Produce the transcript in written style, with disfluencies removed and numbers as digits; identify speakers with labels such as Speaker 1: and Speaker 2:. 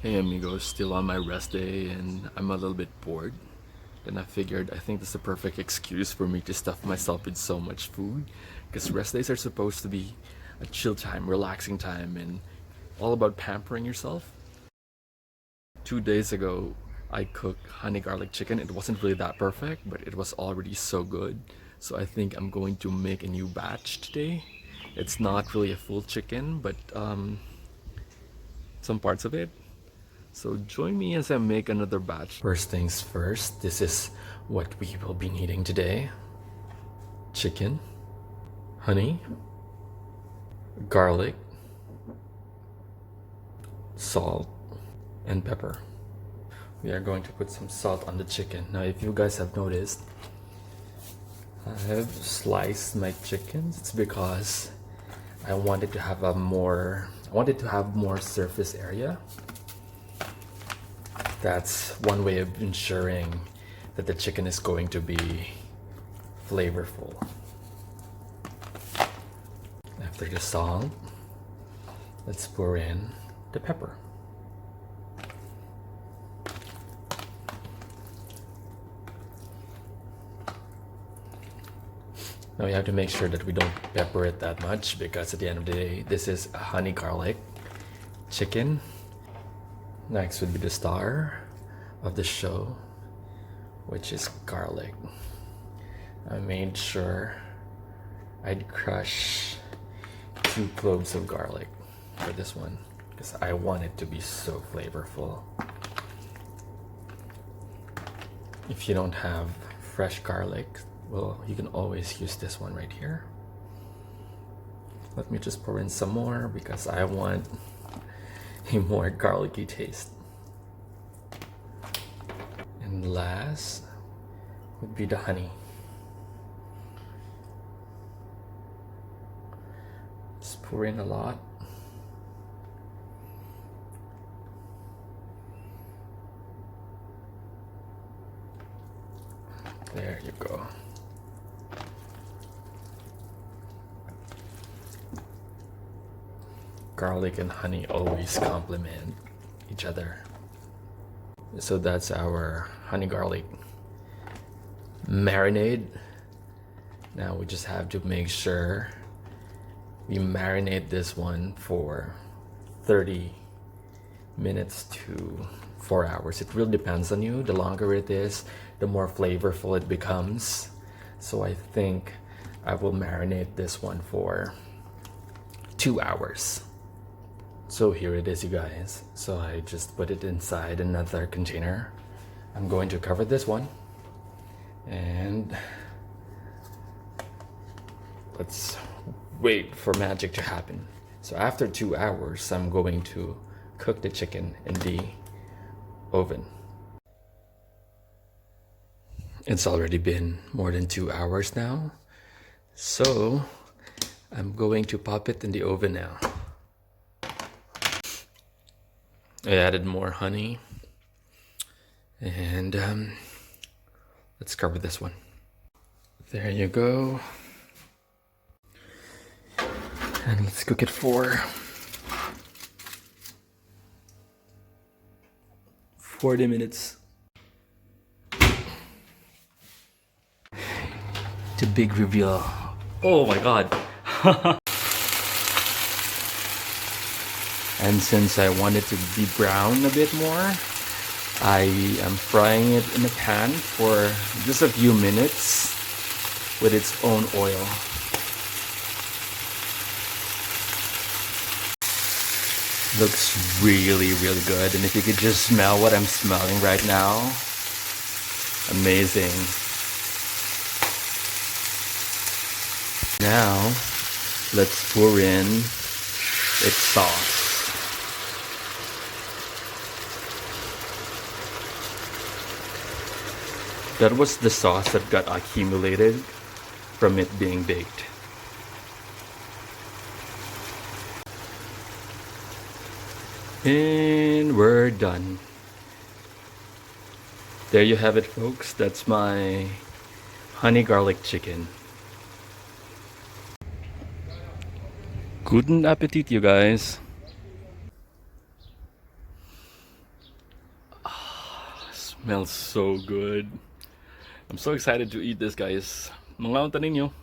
Speaker 1: Hey amigos, still on my rest day and I'm a little bit bored. Then I figured I think this is the perfect excuse for me to stuff myself with so much food. Because rest days are supposed to be a chill time, relaxing time, and all about pampering yourself. 2 days ago, I cooked honey garlic chicken. It wasn't really that perfect, but it was already so good. So I think I'm going to make a new batch today. It's not really a full chicken, but some parts of it. So join me as I make another batch. First things first, this is what we will be needing today. Chicken, honey, garlic, salt, and pepper. We are going to put some salt on the chicken. Now if you guys have noticed, I have sliced my chickens. It's because I wanted to have more surface area. That's one way of ensuring that the chicken is going to be flavorful. After the salt, let's pour in the pepper. Now we have to make sure that we don't pepper it that much, because at the end of the day, this is a honey garlic chicken. Next would be the star of the show, which is garlic. I made sure I'd crush 2 cloves of garlic for this one, because I want it to be so flavorful. If you don't have fresh garlic, well, you can always use this one right here. Let me just pour in some more because I want a more garlicky taste. And last would be the honey. Just pour in a lot. There you go. Garlic and honey always complement each other. So that's our honey garlic marinade. Now we just have to make sure we marinate this one for 30 minutes to 4 hours. It really depends on you. The longer it is, the more flavorful it becomes. So I think I will marinate this one for 2 hours. So here it is, you guys. So I just put it inside another container. I'm going to cover this one and let's wait for magic to happen. So after 2 hours, I'm going to cook the chicken in the oven. It's already been more than 2 hours now. So I'm going to pop it in the oven now. I added more honey and let's cover this one. There you go. And let's cook it for 40 minutes. The big reveal. Oh my god. And since I want it to be brown a bit more, I am frying it in a pan for just a few minutes with its own oil. Looks really, really good. And if you could just smell what I'm smelling right now, amazing. Now, let's pour in its sauce. That was the sauce that got accumulated from it being baked. And we're done. There you have it, folks. That's my honey garlic chicken. Guten Appetit, you guys.
Speaker 2: Smells so good. I'm so excited to eat this, guys. Mga unta ninyo.